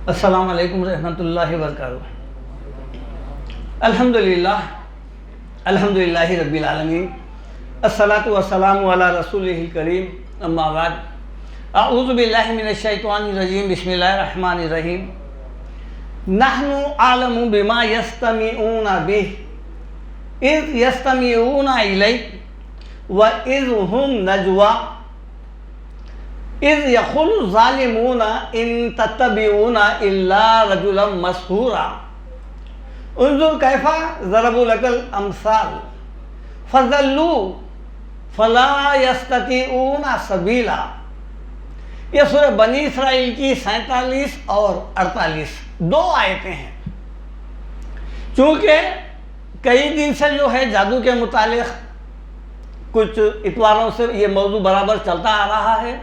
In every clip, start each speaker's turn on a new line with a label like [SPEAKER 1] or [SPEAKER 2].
[SPEAKER 1] السلام علیکم ورحمۃ اللہ وبرکاتہ۔ الحمدللہ رب العالمین، الصلاۃ والسلام علی رسولہ الکریم، اما بعد، اعوذ باللہ من الشیطان الرجیم، بسم اللہ الرحمن الرحیم۔ نحن اعلم بما یستمعون بہ اذ یستمعون الیک واذ هم نجوی اذ یقول الظالمون ان تتبعون الا رجلا مسحورا انظر کیف ضربوا لك الامثال فضلوا فلا یستطیعون سبیلا۔ یہ سورہ بنی اسرائیل کی 47 اور 48 دو آیتیں ہیں۔ چونکہ کئی دن سے جو ہے جادو کے متعلق کچھ اتواروں سے یہ موضوع برابر چلتا آ رہا ہے،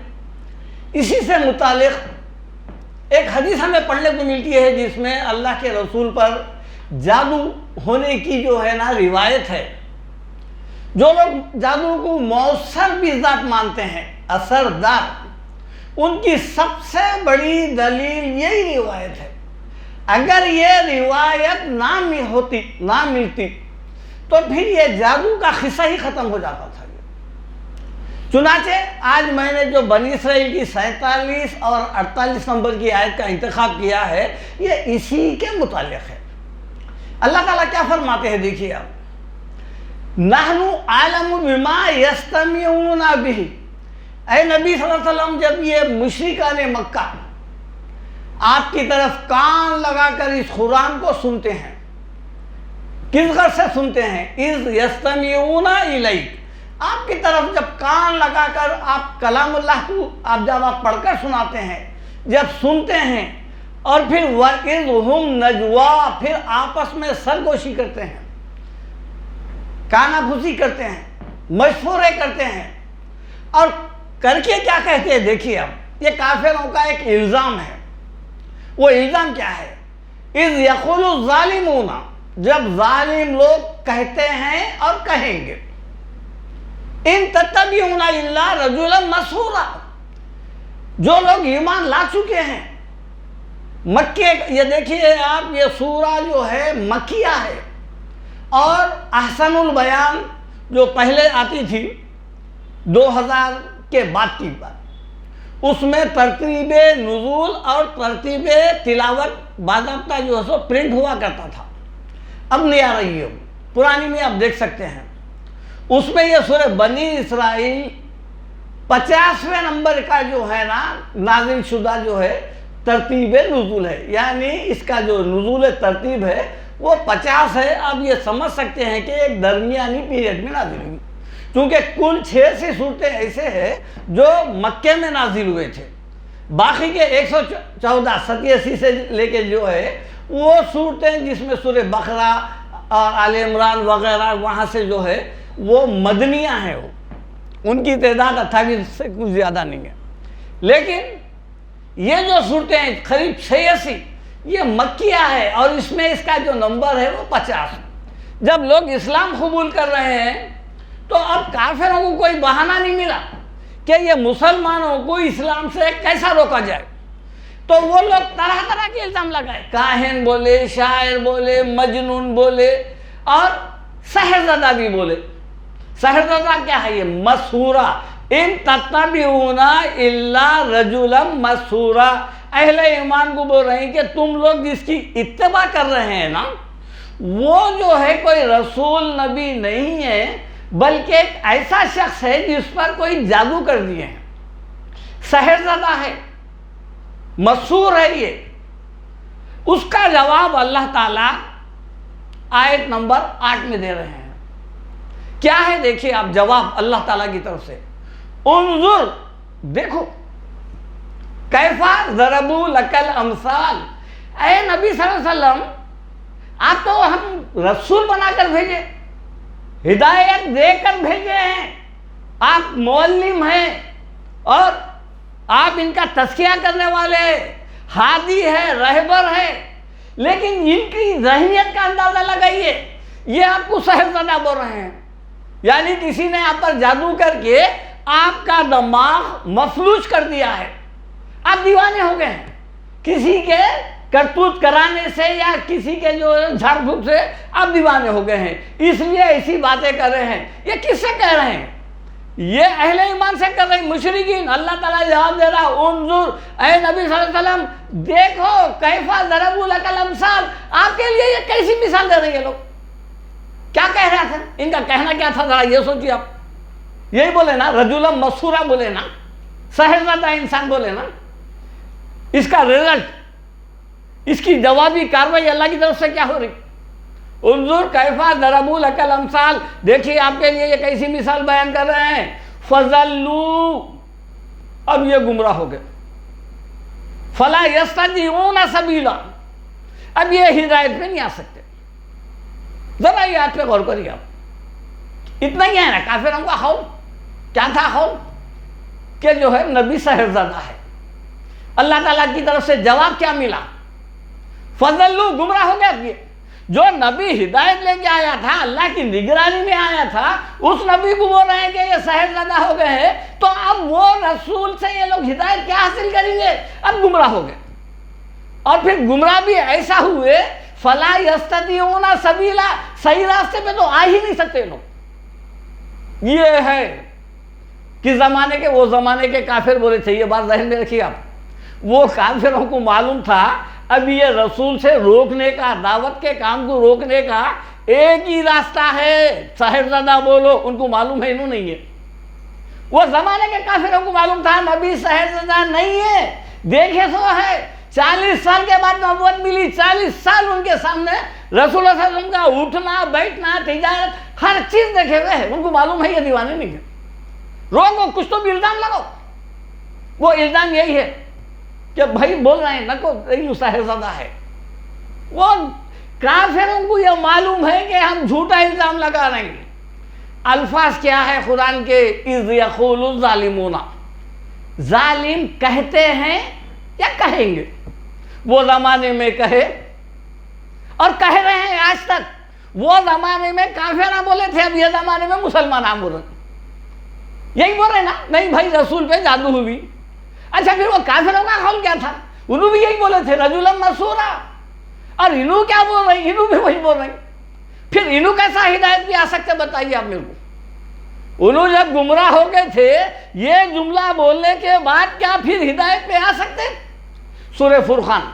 [SPEAKER 1] اسی سے متعلق ایک حدیث ہمیں پڑھنے کو ملتی ہے جس میں اللہ کے رسول پر جادو ہونے کی جو ہے نا روایت ہے۔ جو لوگ جادو کو مؤثر بھی ذات مانتے ہیں، اثردار، ان کی سب سے بڑی دلیل یہی روایت ہے۔ اگر یہ روایت نہ ملتی تو پھر یہ جادو کا قصہ ہی ختم ہو جاتا تھا۔ چنانچہ آج میں نے جو بنی اسرائیل کی 47 اور 48 نمبر کی آیت کا انتخاب کیا ہے، یہ اسی کے متعلق ہے۔ اللہ تعالیٰ کیا فرماتے ہیں، دیکھیے آپ، نحن عالم بما یستمعون بہ۔ اے نبی صلی اللہ علیہ وسلم، جب یہ مشرکان مکہ آپ کی طرف کان لگا کر اس قرآن کو سنتے ہیں، کس غرض سے سنتے ہیں؟ اذ یستمعون الیک، آپ کی طرف جب کان لگا کر آپ کلام اللہ کو جب پڑھ کر سناتے ہیں، جب سنتے ہیں، اور پھر وَإِذْ هُمْ نَجْوَىٰ، پھر آپس میں سرگوشی کرتے ہیں، کانا پھوسی کرتے ہیں، مشورے کرتے ہیں، اور کر کے کیا کہتے ہیں؟ دیکھیے اب یہ کافروں کا ایک الزام ہے۔ وہ الزام کیا ہے؟ اِذْ يَقُولُ الظَّالِمُونَ، جب ظالم لوگ کہتے ہیں اور کہیں گے، ان تتبعون الا رجلا مسحورا، جو لوگ ایمان لا چکے ہیں مکے، یہ دیکھیے آپ، یہ سورہ جو ہے مکیہ ہے، اور احسن البیان جو پہلے آتی تھی 2000 کے بعد کی بات، اس میں ترتیب نزول اور ترتیب تلاوت باضابطہ جو ہے سو پرنٹ ہوا کرتا تھا، اب نہیں آ رہی ہے، پرانی میں آپ دیکھ سکتے ہیں۔ اس میں یہ سورہ بنی اسرائیل 50ویں نمبر کا جو ہے نا نازل شدہ جو ہے ترتیب نزول ہے، یعنی اس کا جو نزول ترتیب ہے وہ 50 ہے۔ آپ یہ سمجھ سکتے ہیں کہ ایک درمیانی پیریڈ میں نازل ہوئی، کیونکہ کل 6 صورتیں ایسے ہیں جو مکے میں نازل ہوئے تھے، باقی کے 114 87 سے لے کے جو ہے وہ صورتیں جس میں سورہ بقرہ اور آل عمران وغیرہ وہاں سے جو ہے وہ مدنیہ ہیں، ان کی تعداد 28 سے کچھ زیادہ نہیں ہے۔ لیکن یہ جو صورتیں ہیں قریب 86 یہ مکیہ ہے، اور اس میں اس کا جو نمبر ہے وہ 50۔ جب لوگ اسلام قبول کر رہے ہیں تو اب کافروں کو کوئی بہانہ نہیں ملا کہ یہ مسلمانوں کو اسلام سے کیسا روکا جائے، تو وہ لوگ طرح طرح کے الزام لگائے، کاہن بولے، شاعر بولے، مجنون بولے، اور سحرزدہ بھی بولے۔ سحرزدہ کیا ہے؟ یہ مسحورا، ان تتبعون الا رجلا مسحورا۔ اہل ایمان کو بول رہے ہیں کہ تم لوگ جس کی اتباع کر رہے ہیں نا، وہ جو ہے کوئی رسول نبی نہیں ہے، بلکہ ایک ایسا شخص ہے جس پر کوئی جادو کر دیے ہیں، سحرزدہ ہے، مسحور ہے۔ یہ اس کا جواب اللہ تعالیٰ آیت نمبر 8 میں دے رہے ہیں۔ کیا ہے؟ دیکھیے آپ، جواب اللہ تعالیٰ کی طرف سے، انظر، دیکھو، کیفا ضربوا لک الامثال۔ اے نبی صلی اللہ علیہ وسلم، آپ تو ہم رسول بنا کر بھیجے، ہدایت دے کر بھیجے ہیں، آپ معلم ہیں، اور آپ ان کا تزکیہ کرنے والے ہیں، ہادی ہے، رہبر ہے، لیکن ان کی ذہنیت کا اندازہ لگائیے، یہ آپ کو سحرزدہ بول رہے ہیں، یعنی کسی نے آپ پر جادو کر کے آپ کا دماغ مفلوج کر دیا ہے، آپ دیوانے ہو گئے ہیں کسی کے کرتوت کرانے سے یا کسی کے جو جھاڑ پھونک سے آپ دیوانے ہو گئے ہیں، اس لیے ایسی باتیں کر رہے ہیں۔ یہ کس سے کہہ رہے ہیں؟ یہ اہل ایمان سے کر رہے ہیں، مشرکین۔ اللہ تعالیٰ جواب دے رہا، انظر اے نبی صلی اللہ علیہ وسلم، دیکھو کیفا ضربوا لک الامثال، آپ کے لیے یہ کیسی مثال دے رہے ہیں یہ لوگ؟ کیا کہہ رہا تھا؟ ان کا کہنا کیا تھا ذرا یہ سوچیے آپ۔ یہی بولے نا، رجلا مسحورا بولے نا، سحرزدہ انسان بولے نا۔ اس کا رزلٹ، اس کی جوابی کاروائی اللہ کی طرف سے کیا ہو رہی؟ انظر کیفا ضربوا لک الامثال، دیکھیے آپ کے لیے یہ کیسی مثال بیان کر رہے ہیں۔ فضلوا، اب یہ گمراہ ہو گئے۔ فلا یستطیعون سبیلا، اب یہ ہدایت پہ نہیں آ سکتے۔ ذرا یہ آیت پہ غور کریے آپ۔ اتنا ہی ہے نا کافروں کا قول؟ کیا تھا قول؟ کہ جو ہے نبی سحرزدہ ہے۔ اللہ تعالیٰ کی طرف سے جواب کیا ملا؟ فضلوا، گمراہ ہو گیا۔ یہ جو نبی ہدایت لے کے آیا تھا، اللہ کی نگرانی میں آیا تھا، اس نبی کو بول رہے ہیں کہ یہ سحرزدہ ہو گئے ہیں، تو اب وہ رسول سے یہ لوگ ہدایت کیا حاصل کریں گے؟ اب گمراہ ہو گئے، اور پھر گمراہ بھی ایسا ہوئے فلا یستطیعون سبیلا، صحیح راستے پہ تو آ ہی نہیں سکتے لوگ۔ یہ ہے کس زمانے کے؟ وہ زمانے کے کافر بولے تھے۔ یہ بات ذہن میں رکھیے آپ، وہ کافروں کو معلوم تھا اب یہ رسول سے روکنے کا، دعوت کے کام کو روکنے کا ایک ہی راستہ ہے، سحرزدہ بولو۔ ان کو معلوم ہے، انہوں نہیں ہے۔ وہ زمانے کے کافروں کو معلوم تھا نبی سحرزدہ نہیں ہے، دیکھے سو ہے۔ 40 سال کے بعد نبوت ملی، 40 سال ان کے سامنے رسول اللہ صلی اللہ علیہ وسلم کا اٹھنا بیٹھنا تجارت ہر چیز دیکھے ہوئے ہیں۔ ان کو معلوم ہے یہ دیوانے نہیں ہیں، روکو، کچھ تو بھی الزام لگاؤ۔ وہ الزام یہی ہے کہ بھائی بول رہے ہیں نکو یہ سحرزدہ ہے۔ وہ کافروں کو یہ معلوم ہے کہ ہم جھوٹا الزام لگا رہے ہیں۔ الفاظ کیا ہے قرآن کے؟ اذ یقول الظالمون، ظالم کہتے ہیں یا کہیں گے؟ وہ زمانے میں کہے اور کہہ رہے ہیں آج تک۔ وہ زمانے میں کافر بولے تھے، اب یہ زمانے میں مسلمان بول رہے ہیں۔ یہی بول رہے ہیں نا، نہیں بھائی رسول پہ جادو ہوئی۔ اچھا پھر وہ کافروں کا قول کیا تھا؟ انہوں بھی یہی بولے تھے، رجلا مسحورا، اور انہوں کیا بول رہے ہیں؟ انہوں بھی وہی بول رہے ہیں۔ پھر انہوں کیسا ہدایت بھی آ سکتے بتائیے آپ میرے کو؟ انہوں جب گمراہ ہو گئے تھے، یہ جملہ بولنے کے بعد کیا پھر ہدایت پہ آ سکتے؟ سورہ فرقان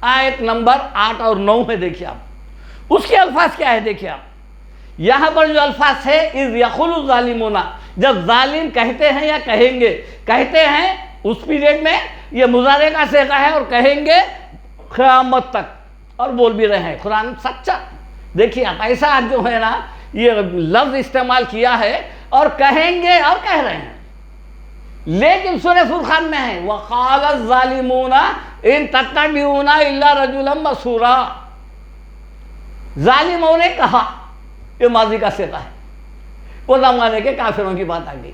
[SPEAKER 1] آیت نمبر 8 اور 9 میں دیکھیے آپ، اس کے الفاظ کیا ہے دیکھیے آپ۔ یہاں پر جو الفاظ ہے اذ یقول الظالمون، جب ظالم کہتے ہیں یا کہیں گے، کہتے ہیں اس پیریڈ میں یہ مضارع کا صیغہ ہے، اور کہیں گے قیامت تک، اور بول بھی رہے ہیں۔ قرآن سچا، دیکھیے آپ، ایسا جو ہے نا یہ لفظ استعمال کیا ہے، اور کہیں گے اور کہہ رہے ہیں۔ لیکن سورہ فرقان میں ہے وَقَالَ الظَّالِمُونَ إِن تَتَّبِعُونَ إِلَّا رَجُلًا مَسْحُورًا، ظالموں نے کہا، یہ ماضی کا صیغہ ہے، وہ زمانے کے کافروں کی بات آ گئی۔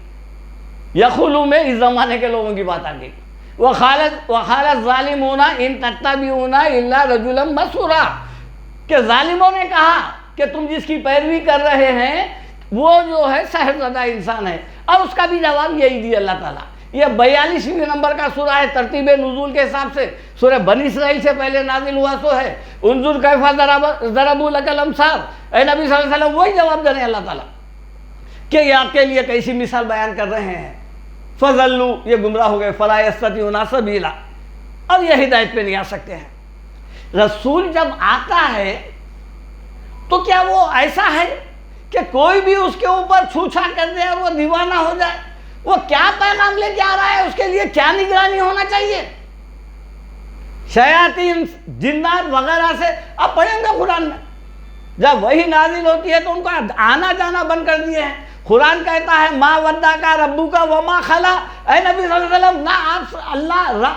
[SPEAKER 1] یقولو میں اس زمانے کے لوگوں کی بات آ گئی۔ وَقَالَ الظَّالِمُونَ إِن تَتَّبِعُونَ إِلَّا رَجُلًا مَسْحُورًا، کہ ظالموں نے کہا کہ تم جس کی پیروی کر رہے ہیں وہ جو ہے سحرزدہ انسان ہے، اور اس کا بھی جواب یہی دیا اللہ تعالیٰ۔ یہ 42ویں نمبر کا سورہ ہے ترتیب نزول کے حساب سے، سورہ بنی اسرائیل سے پہلے نازل ہوا سو ہے۔ انظر کیفا ضربوا لک الامثال، اے نبی صلی اللہ علیہ وسلم وہی جواب دے رہے ہیں اللہ تعالیٰ کہ یہ آپ کے لیے کیسی مثال بیان کر رہے ہیں۔ فضلوا، یہ گمراہ ہو گئے، فلا یستطیعون سبیلا، اب یہ ہدایت پہ نہیں آ سکتے ہیں۔ رسول جب آتا ہے تو کیا وہ ایسا ہے کہ کوئی بھی اس کے اوپر چھوچھا کر دے اور وہ دیوانہ ہو جائے؟ وہ کیا پیغام لے کے آ رہا ہے، اس کے لیے کیا نگرانی ہونا چاہیے؟ شیاطین، جنات وغیرہ سے آپ پڑھیں گے قرآن میں، جب وہی نازل ہوتی ہے تو ان کا آنا جانا بند کر دیے ہیں۔ قرآن کہتا ہے ما ودعک ربک وما قلی، اے نبی صلی اللہ علیہ وسلم، نہ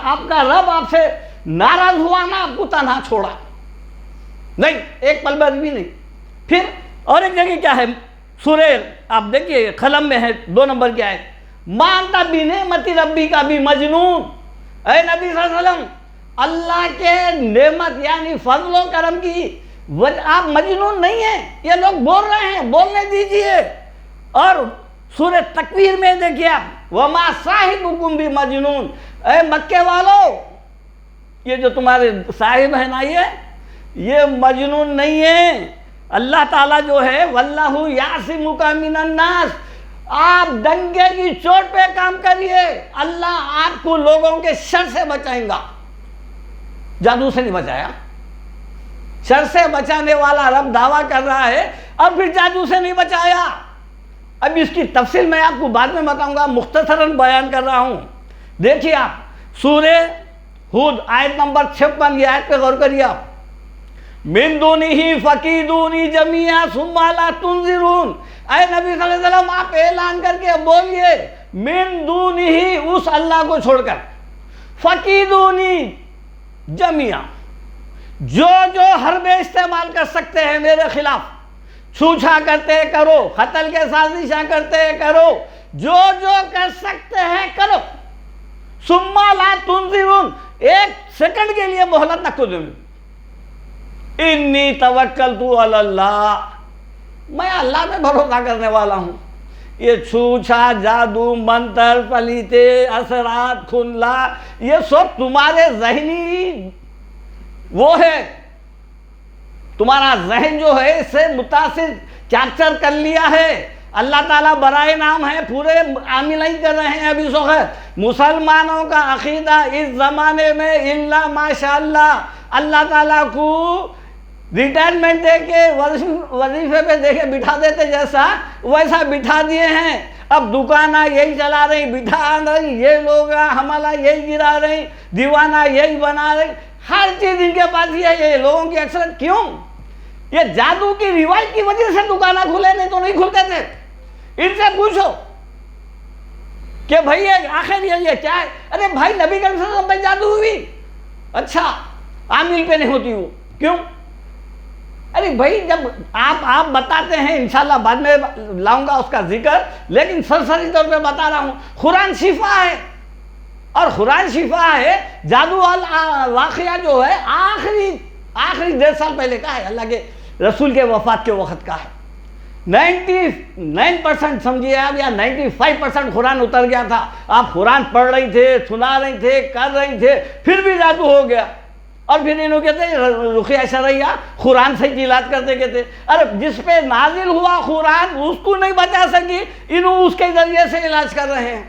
[SPEAKER 1] آپ کا رب آپ سے ناراض ہوا، نہ آپ کو تنہا چھوڑا، نہیں، ایک پل بھی نہیں۔ پھر اور ایک جگہ کیا ہے، سورہ آپ دیکھیے قلم میں ہے 2 نمبر کی آیت، ما انت بنعمت ربک بمجنون، اے نبی صلی اللہ علیہ وسلم، اللہ کے نعمت یعنی فضل و کرم کی آپ مجنون نہیں ہیں۔ یہ لوگ بول رہے ہیں، بولنے دیجئے۔ اور سورہ تکویر میں دیکھیے آپ، وما صاحبکم بمجنون، اے مکے والو، یہ جو تمہارے صاحب ہیں نا یہ مجنون نہیں ہے. اللہ تعالیٰ جو ہے واللہ یعصمک من الناس، آپ ڈنگے کی چوٹ پہ کام کریے، اللہ آپ کو لوگوں کے شر سے بچائیں گا. جادو سے نہیں بچایا، شر سے بچانے والا رب دعویٰ کر رہا ہے، اور پھر جادو سے نہیں بچایا. اب اس کی تفصیل میں آپ کو بعد میں بتاؤں گا، مختصراً بیان کر رہا ہوں. دیکھیے آپ سورہ ہود آیت نمبر 56، یہ آیت پہ غور کریے آپ. من دونہ فکیدونی جمیعا ثم لا تنظرون. اے نبی صلی اللہ علیہ وسلم آپ اعلان کر کے بولیے من دونہ، اس اللہ کو چھوڑ کر، فکیدونی جمیعا، جو حربے استعمال کر سکتے ہیں میرے خلاف، چھوچھا کرتے کرو، قتل کے سازشاں کرتے کرو، جو کر سکتے ہیں کرو. ثم لا تنظرون، ایک سیکنڈ کے لیے مہلت نہ دو. انی توکلت علی اللہ، میں اللہ پہ بھروسہ کرنے والا ہوں. یہ چھوچھا، جادو، منتر، پلیتے، اثرات، کھنلا، یہ سب تمہارے ذہنی وہ ہے، تمہارا ذہن جو ہے اس سے متاثر کیپچر کر لیا ہے. اللہ تعالیٰ برائے نام ہے، پورے عامل نہیں کر رہے ہیں. ابھی وقت مسلمانوں کا عقیدہ اس زمانے میں الا ماشاء اللہ، اللہ تعالیٰ کو ریٹائرمنٹ دے کے وظیفے پہ دیکھے بٹھا دیتے جیسا ویسا بٹھا دیے ہیں. اب دکانہ یہی چلا رہی، بٹھا رہی، یہ لوگ حملہ یہی گرا رہی، دیوانہ یہی بنا رہی، ہر چیز ان کے پاس یہ ہے. لوگوں کی اکثر کیوں؟ یہ جادو کی روایت کی وجہ سے دکانہ کھلے، نہیں تو نہیں کھلتے تھے. ان سے پوچھو کہ بھائی آخر یہ کیا ہے؟ ارے بھائی نبی کریم صلی اللہ علیہ وسلم پہ جادو ہوئی، اچھا عامل پہ نہیں ہوتی. وہ کیوں؟ ارے بھائی جب آپ بتاتے ہیں، انشاءاللہ بعد میں لاؤں گا اس کا ذکر، لیکن سرسری طور پہ بتا رہا ہوں. قرآن شفا ہے، اور قرآن شفا ہے. جادو والا واقعہ جو ہے آخری 1.5 سال پہلے کا ہے، اللہ کے رسول کے وفات کے وقت کا ہے. 99% سمجھیے آپ، یا 95% قرآن اتر گیا تھا. آپ قرآن پڑھ رہی تھے، سنا رہی تھے، کر رہی تھے، پھر بھی جادو ہو گیا. اور پھر انہوں کہتے ہیں رقیہ شرعیہ قرآن سے علاج کرتے کہتے. ارے جس پہ نازل ہوا قرآن اس کو نہیں بچا سکی، انہوں اس کے ذریعے سے علاج کر رہے ہیں.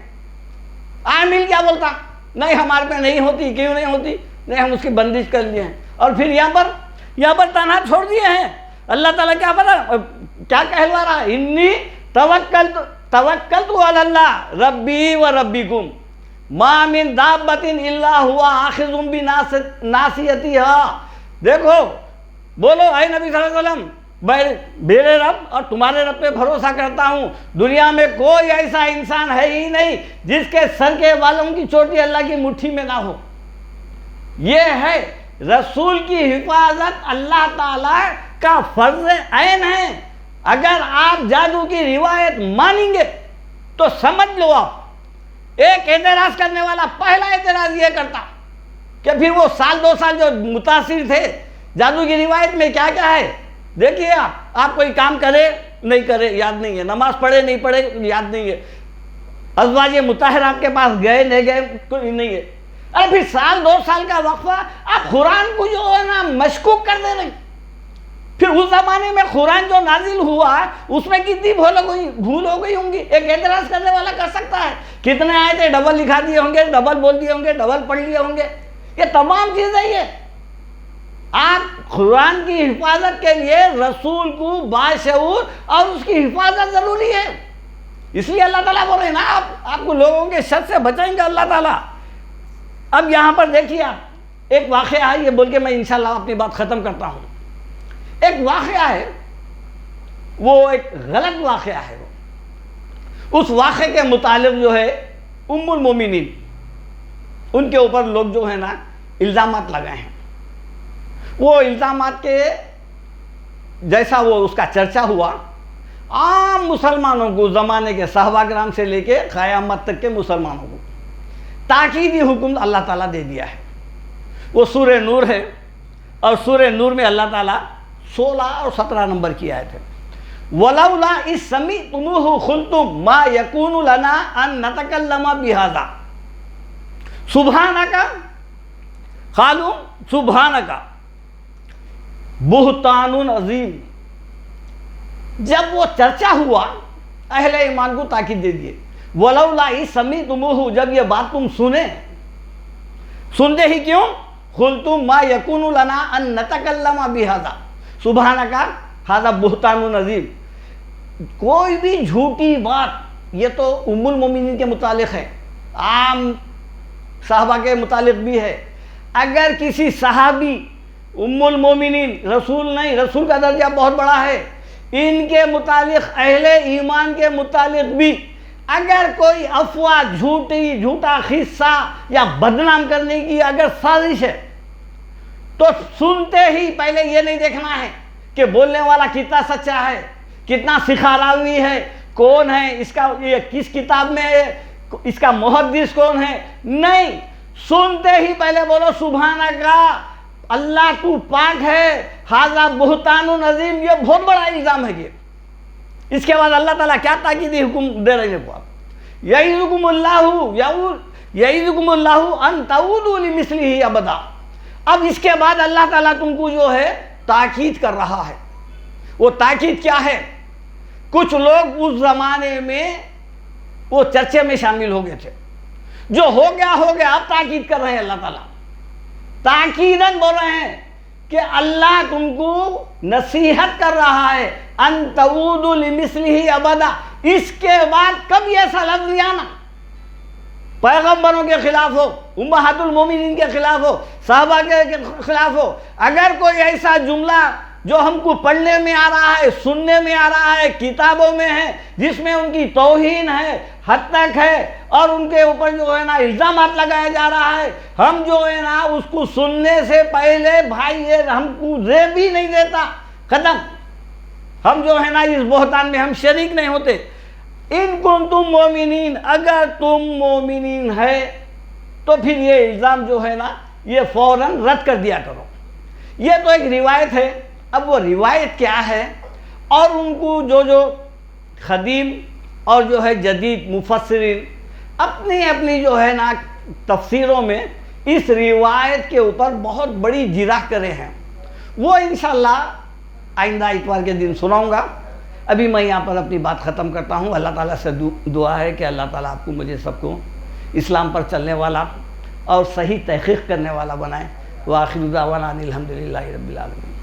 [SPEAKER 1] عامل کیا بولتا؟ نہیں ہمارے پہ نہیں ہوتی. کیوں نہیں ہوتی؟ نہیں ہم اس کی بندش کر لیے ہیں. اور پھر یہاں پر تنہا چھوڑ دیے ہیں. اللہ تعالیٰ کیا کہلوا رہا ہے؟ انی توکلت علی اللہ ربی و ربکم ما من دابۃ الا هو آخذ بناصیتھا. دیکھو بولو اے نبی صلی اللہ علیہ وسلم، میں میرے رب اور تمہارے رب پہ بھروسہ کرتا ہوں. دنیا میں کوئی ایسا انسان ہے ہی نہیں جس کے سر کے بالوں کی چوٹی اللہ کی مٹھی میں نہ ہو. یہ ہے رسول کی حفاظت اللہ تعالیٰ کا فرض عین ہے. اگر آپ جادو کی روایت مانیں گے تو سمجھ لو آپ، ایک اعتراض کرنے والا پہلا اعتراض یہ کرتا کہ پھر وہ 2 سال جو متاثر تھے جادو کی روایت میں کیا کیا ہے. دیکھیے آپ کوئی کام کرے نہیں کرے یاد نہیں ہے، نماز پڑھے نہیں پڑھے یاد نہیں ہے، ازواج مطہرہ آپ کے پاس گئے نہیں گئے کوئی نہیں ہے. اور پھر 2 سال کا وقفہ آپ قرآن کو جو ہے نا مشکوک کر دے رہے. پھر اس زمانے میں قرآن جو نازل ہوا اس میں کتنی بھول ہو گئی ہوں گی. ایک اعتراض کرنے والا کر سکتا ہے کتنے آئے تھے، ڈبل لکھا دیے ہوں گے، ڈبل بول دیے ہوں گے، ڈبل پڑھ لیے ہوں گے. یہ تمام چیزیں یہ آپ قرآن کی حفاظت کے لیے رسول کو باشعور اور اس کی حفاظت ضروری ہے. اس لیے اللہ تعالیٰ بول رہے ہیں نا آپ کو لوگوں کے شر سے بچائیں گے اللہ تعالیٰ. اب یہاں پر دیکھیے آپ ایک واقعہ ہے، یہ بول کے میں انشاءاللہ اپنی بات ختم کرتا ہوں. ایک واقعہ ہے، وہ ایک غلط واقعہ ہے. اس واقعے کے متعلق جو ہے ام المومنین ان کے اوپر لوگ جو ہے نا الزامات لگائے ہیں. وہ الزامات کے جیسا وہ اس کا چرچا ہوا، عام مسلمانوں کو زمانے کے صحابہ کرام سے لے کے قیامت تک کے مسلمانوں کو تاکیدی حکم اللہ تعالیٰ دے دیا ہے. وہ سورہ نور ہے، اور سورہ نور میں اللہ تعالیٰ 16 اور 17 نمبر کی آیت ہے. وَلَوْلَا إِذْ سَمِعْتُمُوهُ قُلْتُمْ مَا يَكُونُ لَنَا أَن نَّتَكَلَّمَ بِهَذَا سُبْحَانَكَ قالوا سبحانک بہتان عظیم. جب وہ چرچا ہوا اہل ایمان کو تاکید دے دیے ولولا اذ سمعتموہ، جب یہ بات تم سنتے ہی کیوں قلتم ما یکون لنا ان نتکلم بہذا سبحانک ھذا بہتان عظیم. کوئی بھی جھوٹی بات، یہ تو ام المومنین کے متعلق ہے، عام صحابہ کے متعلق بھی ہے. اگر کسی صحابی ام المومنین، رسول نہیں، رسول کا درجہ بہت بڑا ہے، ان کے متعلق اہل ایمان کے متعلق بھی اگر کوئی افواہ، جھوٹا قصہ یا بدنام کرنے کی اگر سازش ہے تو سنتے ہی پہلے یہ نہیں دیکھنا ہے کہ بولنے والا کتنا سچا ہے، کتنا سخاراوی ہے، کون ہے اس کا، یہ کس کتاب میں ہے، اس کا محدث کون ہے. نہیں، سنتے ہی پہلے بولو سبحانک، اللہ تو پاک ہے، ھذا بہتان عظیم، یہ بہت بڑا الزام ہے یہ. اس کے بعد اللہ تعالیٰ کیا تاکیدی حکم دے رہے ہیں کو آپ، یعظکم اللہ ان تعودوا لمثلہ ابدا. اب اس کے بعد اللہ تعالیٰ تم کو جو ہے تاکید کر رہا ہے. وہ تاکید کیا ہے؟ کچھ لوگ اس زمانے میں وہ چرچے میں شامل ہو گئے تھے، جو ہو گیا اب تاکید کر رہے ہیں. اللہ تعالیٰ تاکیداً بول رہے ہیں کہ اللہ تم کو نصیحت کر رہا ہے ان تعودوا لمثلہ ابدا. اس کے بعد کبھی ایسا لفظ نہیں آنا پیغمبروں کے خلاف ہو، امہات المومنین کے خلاف ہو، صحابہ کے خلاف ہو. اگر کوئی ایسا جملہ جو ہم کو پڑھنے میں آ رہا ہے، سننے میں آ رہا ہے، کتابوں میں ہے، جس میں ان کی توہین ہے، حد تک ہے، اور ان کے اوپر جو ہے نا الزامات لگایا جا رہا ہے، ہم جو ہے نا اس کو سننے سے پہلے بھائی یہ ہم کو ریب بھی نہیں دیتا، ختم. ہم جو ہے نا اس بہتان میں ہم شریک نہیں ہوتے. ان کنتم مومنین، اگر تم مومنین ہے تو پھر یہ الزام جو ہے نا یہ فوراً رد کر دیا کرو. یہ تو ایک روایت ہے. اب وہ روایت کیا ہے، اور ان کو جو قدیم اور جو ہے جدید مفسرین اپنی جو ہے نا تفسیروں میں اس روایت کے اوپر بہت بڑی جرح کرے ہیں. وہ انشاءاللہ آئندہ اتوار کے دن سناؤں گا. ابھی میں یہاں پر اپنی بات ختم کرتا ہوں. اللہ تعالیٰ سے دعا ہے کہ اللہ تعالیٰ آپ کو مجھے سب کو اسلام پر چلنے والا اور صحیح تحقیق کرنے والا بنائے. وآخر دعوانا ان الحمدللہ رب العالمین.